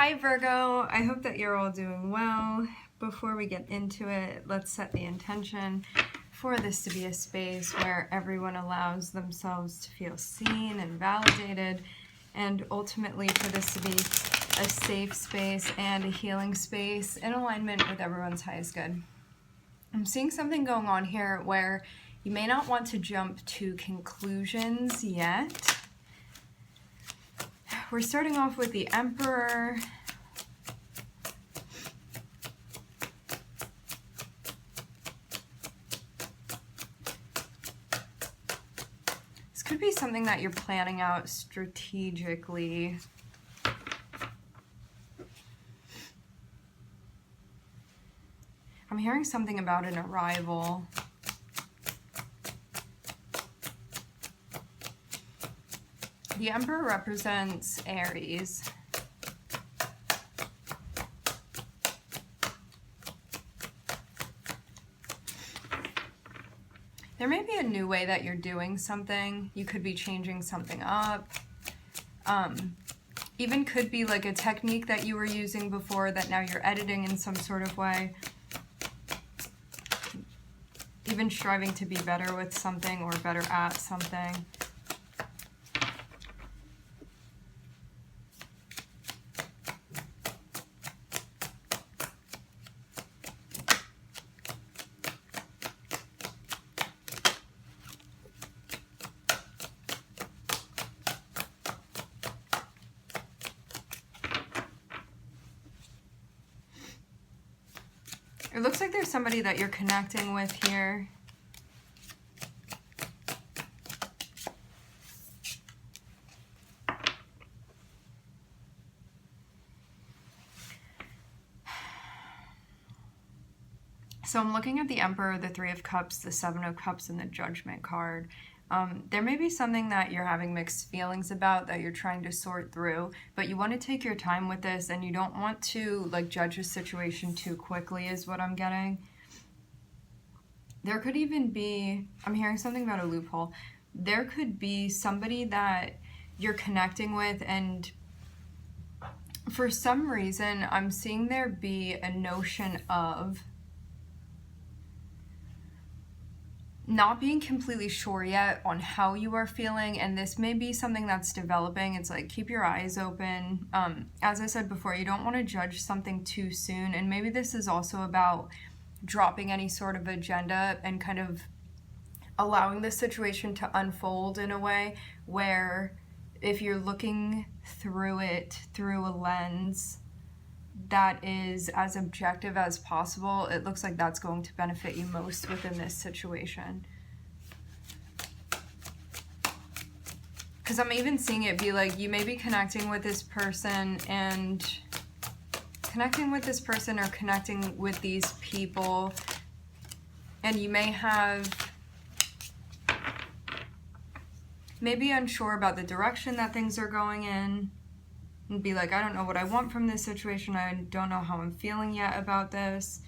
Hi Virgo, I hope that you're all doing well. Before we get into it, let's set the intention for this to be a space where everyone allows themselves to feel seen and validated, and ultimately for this to be a safe space and a healing space in alignment with everyone's highest good. I'm seeing something going on here where you may not want to jump to conclusions yet. We're starting off with the Emperor. This could be something that you're planning out strategically. I'm hearing something about an arrival. The Emperor represents Aries. There may be a new way that you're doing something. You could be changing something up. Even could be like a technique that you were using before that now you're editing in some sort of way. Even striving to be better with something or better at something. It looks like there's somebody that you're connecting with here. So I'm looking at the Emperor, the Three of Cups, the Seven of Cups, and the Judgment card. There may be something that you're having mixed feelings about that you're trying to sort through, but you want to take your time with this and you don't want to like judge a situation too quickly is what I'm getting. There could even be, I'm hearing something about a loophole. There could be somebody that you're connecting with, and for some reason I'm seeing there be a notion of not being completely sure yet on how you are feeling, and this may be something that's developing. It's like, keep your eyes open. As I said before, you don't want to judge something too soon, and maybe this is also about dropping any sort of agenda and kind of allowing the situation to unfold in a way where if you're looking through it through a lens that is as objective as possible, it looks like that's going to benefit you most within this situation. Because I'm even seeing it be like you may be connecting with this person or connecting with these people, and you may be unsure about the direction that things are going in. And be like, I don't know what I want from this situation. I don't know how I'm feeling yet about this.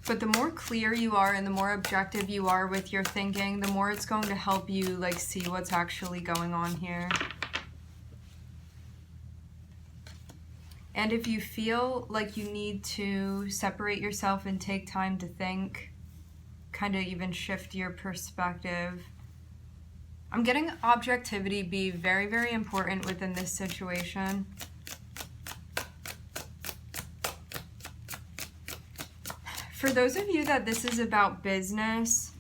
But the more clear you are and the more objective you are with your thinking, the more it's going to help you like see what's actually going on here. And if you feel like you need to separate yourself and take time to think, kind of even shift your perspective, I'm getting objectivity be very, very important within this situation. For those of you that this is about business,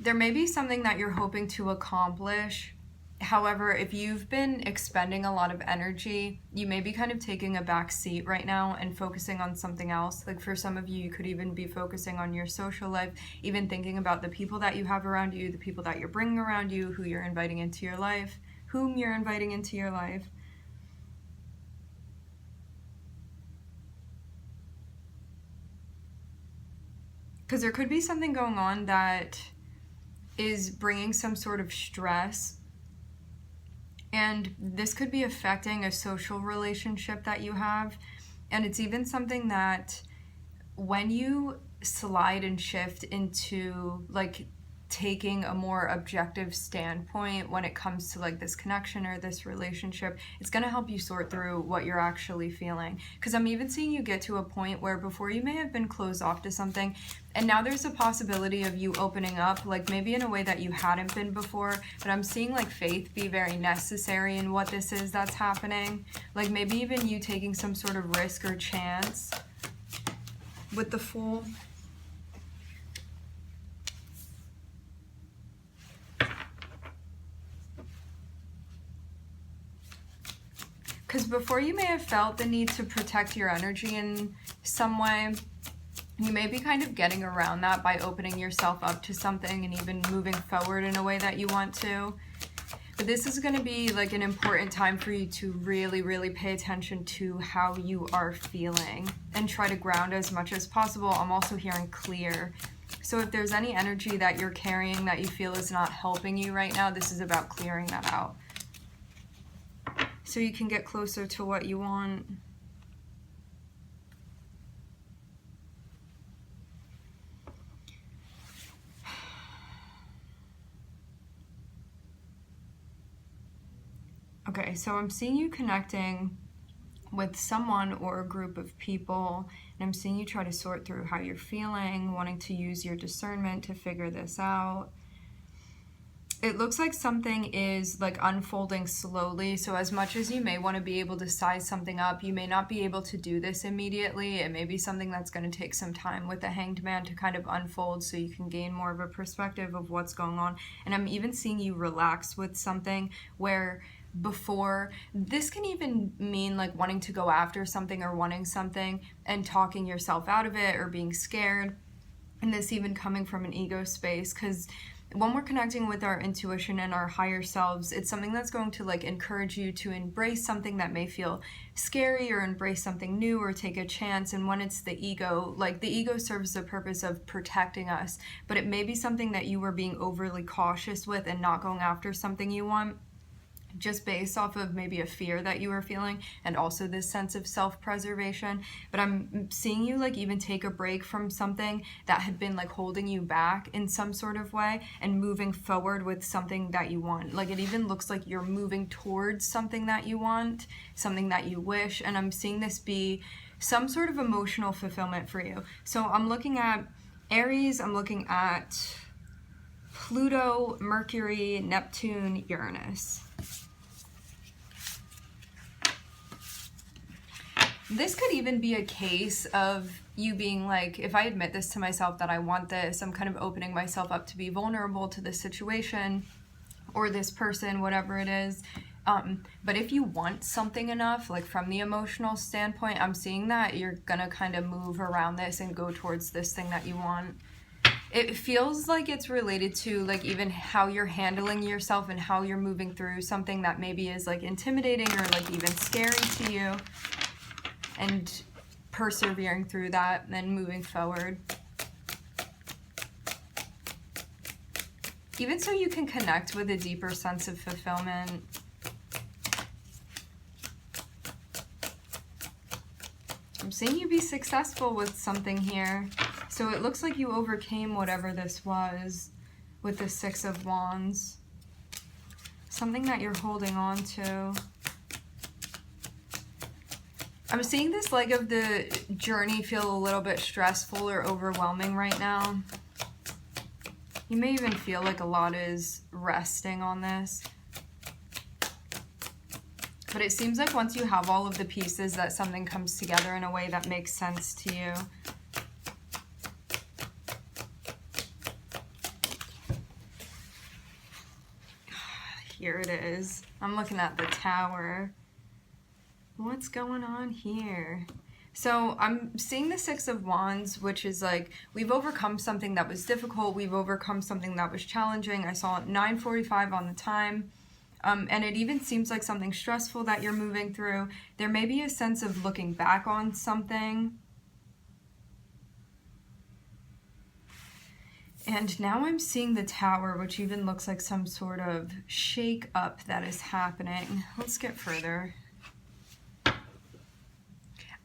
there may be something that you're hoping to accomplish. However, if you've been expending a lot of energy, you may be kind of taking a back seat right now and focusing on something else. Like for some of you, you could even be focusing on your social life, even thinking about the people that you have around you, the people that you're bringing around you, whom you're inviting into your life. Because there could be something going on that is bringing some sort of stress, and this could be affecting a social relationship that you have. And it's even something that when you slide and shift into like taking a more objective standpoint when it comes to like this connection or this relationship, it's going to help you sort through what you're actually feeling. Because I'm even seeing you get to a point where before you may have been closed off to something, and now there's a possibility of you opening up, like maybe in a way that you hadn't been before. But I'm seeing like faith be very necessary in what this is that's happening. Like maybe even you taking some sort of risk or chance with the Fool. Because before you may have felt the need to protect your energy in some way, you may be kind of getting around that by opening yourself up to something and even moving forward in a way that you want to. But this is going to be like an important time for you to really, really pay attention to how you are feeling and try to ground as much as possible. I'm also hearing clear. So if there's any energy that you're carrying that you feel is not helping you right now, this is about clearing that out, so you can get closer to what you want. Okay, so I'm seeing you connecting with someone or a group of people, and I'm seeing you try to sort through how you're feeling, wanting to use your discernment to figure this out. It looks like something is like unfolding slowly. So as much as you may want to be able to size something up, you may not be able to do this immediately. It may be something that's going to take some time with the Hanged Man to kind of unfold so you can gain more of a perspective of what's going on. And I'm even seeing you relax with something where before, this can even mean like wanting to go after something or wanting something and talking yourself out of it or being scared. And this even coming from an ego space, because when we're connecting with our intuition and our higher selves, it's something that's going to like encourage you to embrace something that may feel scary or embrace something new or take a chance. And when it's the ego, like the ego serves the purpose of protecting us, but it may be something that you were being overly cautious with and not going after something you want, just based off of maybe a fear that you were feeling and also this sense of self-preservation. But I'm seeing you like even take a break from something that had been like holding you back in some sort of way and moving forward with something that you want. Like it even looks like you're moving towards something that you want, something that you wish. And I'm seeing this be some sort of emotional fulfillment for you. So I'm looking at Aries, I'm looking at Pluto, Mercury, Neptune, Uranus. This could even be a case of you being like, if I admit this to myself that I want this, I'm kind of opening myself up to be vulnerable to this situation or this person, whatever it is. But if you want something enough, like from the emotional standpoint, I'm seeing that you're gonna kind of move around this and go towards this thing that you want. It feels like it's related to like even how you're handling yourself and how you're moving through something that maybe is like intimidating or like even scary to you, and persevering through that and then moving forward. Even so you can connect with a deeper sense of fulfillment. I'm seeing you be successful with something here. So it looks like you overcame whatever this was with the Six of Wands. Something that you're holding on to. I'm seeing this leg of the journey feel a little bit stressful or overwhelming right now. You may even feel like a lot is resting on this. But it seems like once you have all of the pieces that something comes together in a way that makes sense to you. Here it is. I'm looking at the Tower. What's going on here? So I'm seeing the Six of Wands, which is like, we've overcome something that was difficult. We've overcome something that was challenging. I saw 9:45 on the time. And it even seems like something stressful that you're moving through. There may be a sense of looking back on something. And now I'm seeing the Tower, which even looks like some sort of shake up that is happening. Let's get further.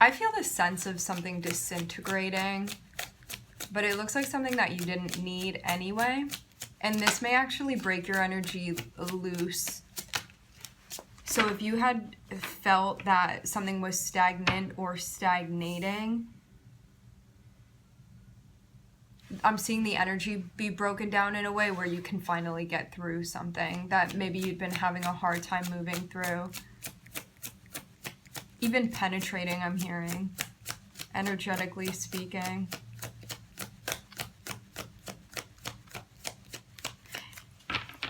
I feel the sense of something disintegrating, but it looks like something that you didn't need anyway. And this may actually break your energy loose. So if you had felt that something was stagnant or stagnating, I'm seeing the energy be broken down in a way where you can finally get through something that maybe you'd been having a hard time moving through. Even penetrating, I'm hearing, energetically speaking.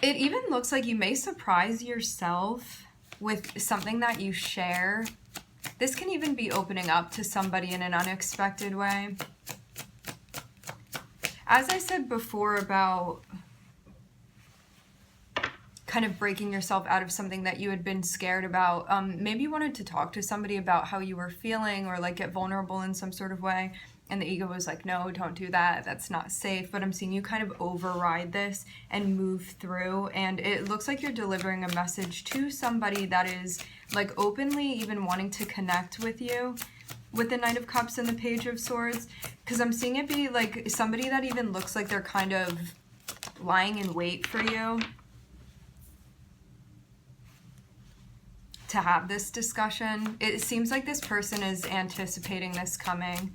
It even looks like you may surprise yourself with something that you share. This can even be opening up to somebody in an unexpected way. As I said before about kind of breaking yourself out of something that you had been scared about, maybe you wanted to talk to somebody about how you were feeling or like get vulnerable in some sort of way, and the ego was like, no, don't do that, that's not safe. But I'm seeing you kind of override this and move through, and it looks like you're delivering a message to somebody that is like openly even wanting to connect with you, with the Knight of Cups and the Page of Swords, because I'm seeing it be like somebody that even looks like they're kind of lying in wait for you to have this discussion. It seems like this person is anticipating this coming.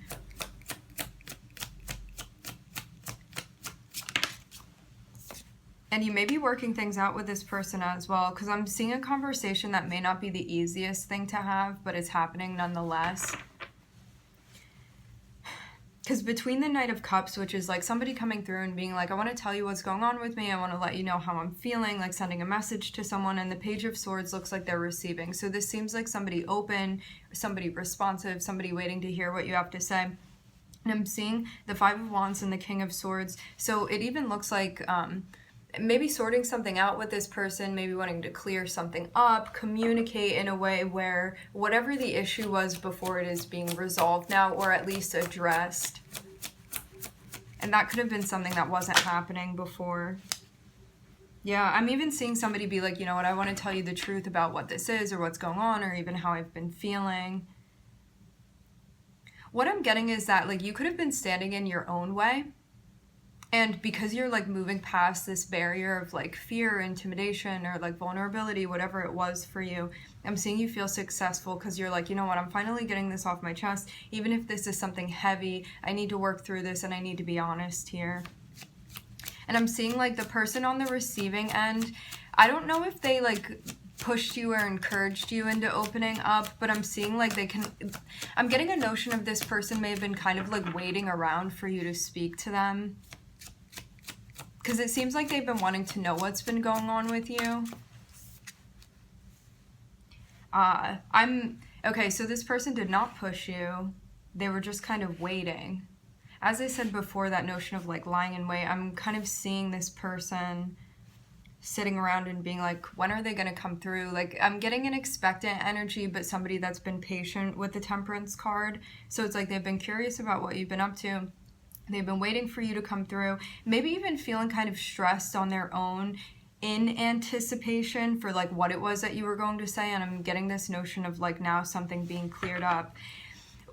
And you may be working things out with this person as well, because I'm seeing a conversation that may not be the easiest thing to have, but it's happening nonetheless. Because between the Knight of Cups, which is like somebody coming through and being like, I want to tell you what's going on with me, I want to let you know how I'm feeling, like sending a message to someone, and the Page of Swords looks like they're receiving. So this seems like somebody open, somebody responsive, somebody waiting to hear what you have to say. And I'm seeing the Five of Wands and the King of Swords. So it even looks like maybe sorting something out with this person, maybe wanting to clear something up, communicate in a way where whatever the issue was before, it is being resolved now, or at least addressed. And that could have been something that wasn't happening before. Yeah, I'm even seeing somebody be like, you know what, I want to tell you the truth about what this is or what's going on or even how I've been feeling. What I'm getting is that like you could have been standing in your own way. And because you're like moving past this barrier of like fear, intimidation, or like vulnerability, whatever it was for you, I'm seeing you feel successful because you're like, you know what, I'm finally getting this off my chest. Even if this is something heavy, I need to work through this and I need to be honest here. And I'm seeing like the person on the receiving end, I don't know if they like pushed you or encouraged you into opening up, but I'm seeing like I'm getting a notion of this person may have been kind of like waiting around for you to speak to them. Because it seems like they've been wanting to know what's been going on with you. Okay, so this person did not push you. They were just kind of waiting. As I said before, that notion of like lying in wait, I'm kind of seeing this person sitting around and being like, when are they going to come through? Like, I'm getting an expectant energy, but somebody that's been patient with the Temperance card. So it's like they've been curious about what you've been up to. They've been waiting for you to come through, maybe even feeling kind of stressed on their own in anticipation for like what it was that you were going to say. And I'm getting this notion of like now something being cleared up.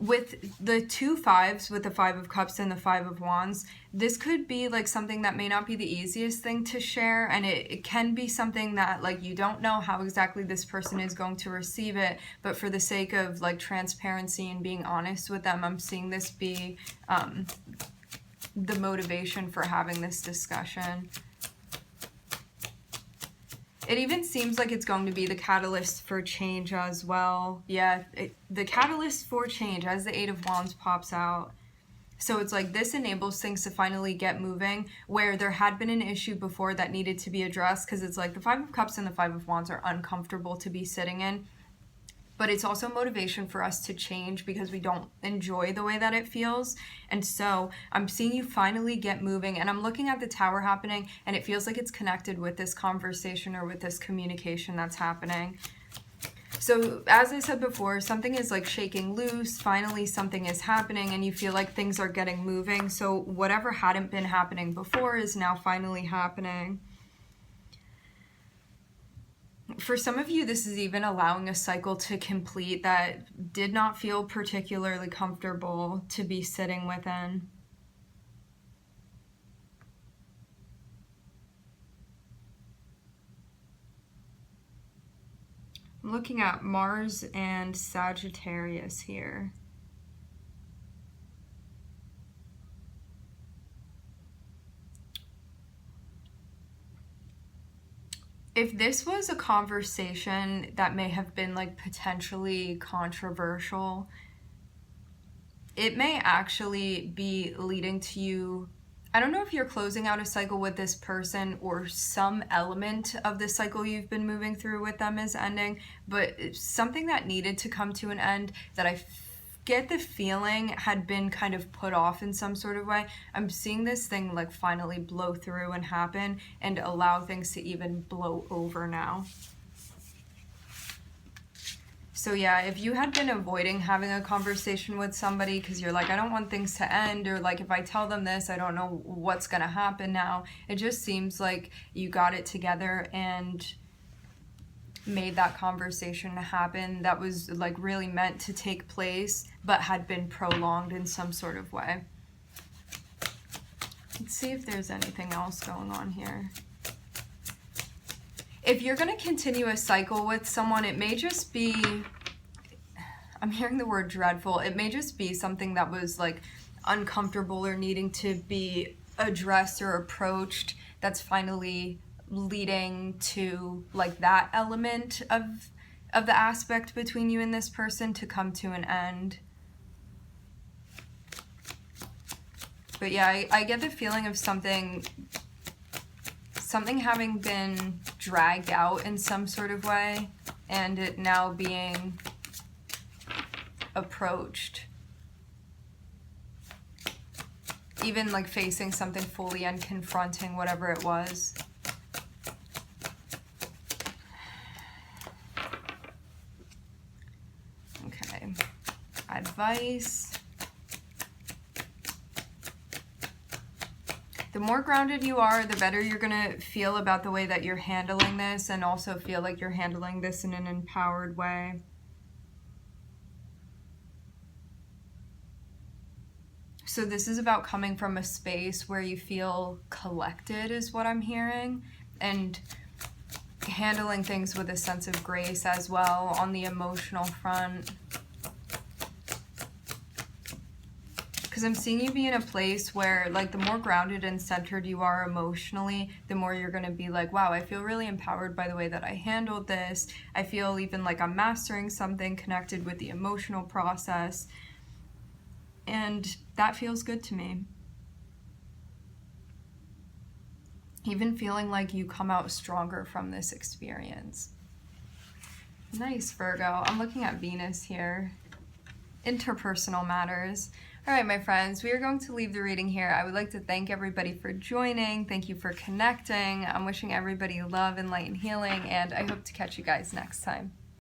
With the 2 5s, with the 5 of Cups and the 5 of Wands, this could be like something that may not be the easiest thing to share, and it can be something that like you don't know how exactly this person is going to receive it, but for the sake of like transparency and being honest with them, I'm seeing this be the motivation for having this discussion. It even seems like it's going to be the catalyst for change as well. Yeah, the catalyst for change as the 8 of Wands pops out. So it's like this enables things to finally get moving where there had been an issue before that needed to be addressed, because it's like the 5 of Cups and the 5 of Wands are uncomfortable to be sitting in. But it's also motivation for us to change because we don't enjoy the way that it feels. And so I'm seeing you finally get moving, and I'm looking at the Tower happening, and it feels like it's connected with this conversation or with this communication that's happening. So as I said before, something is like shaking loose. Finally, something is happening and you feel like things are getting moving. So whatever hadn't been happening before is now finally happening. For some of you, this is even allowing a cycle to complete that did not feel particularly comfortable to be sitting within. I'm looking at Mars and Sagittarius here. If this was a conversation that may have been like potentially controversial, it may actually be leading to you. I don't know if you're closing out a cycle with this person or some element of the cycle you've been moving through with them is ending, but something that needed to come to an end that I get the feeling had been kind of put off in some sort of way. I'm seeing this thing like finally blow through and happen and allow things to even blow over now. So yeah, if you had been avoiding having a conversation with somebody because you're like, I don't want things to end, or like if I tell them this, I don't know what's gonna happen now. It just seems like you got it together and made that conversation happen that was like really meant to take place but had been prolonged in some sort of way. Let's see if there's anything else going on here. If you're going to continue a cycle with someone, it may just be, I'm hearing the word dreadful, it may just be something that was like uncomfortable or needing to be addressed or approached that's finally leading to like that element of the aspect between you and this person to come to an end. But yeah, I get the feeling of something having been dragged out in some sort of way and it now being approached. Even like facing something fully and confronting whatever it was. Okay, advice. The more grounded you are, the better you're going to feel about the way that you're handling this, and also feel like you're handling this in an empowered way. So this is about coming from a space where you feel collected, is what I'm hearing, and handling things with a sense of grace as well on the emotional front. Because I'm seeing you be in a place where, like, the more grounded and centered you are emotionally, the more you're going to be like, wow, I feel really empowered by the way that I handled this. I feel even like I'm mastering something connected with the emotional process. And that feels good to me. Even feeling like you come out stronger from this experience. Nice, Virgo. I'm looking at Venus here. Interpersonal matters. All right, my friends, we are going to leave the reading here. I would like to thank everybody for joining. Thank you for connecting. I'm wishing everybody love and light and healing, and I hope to catch you guys next time.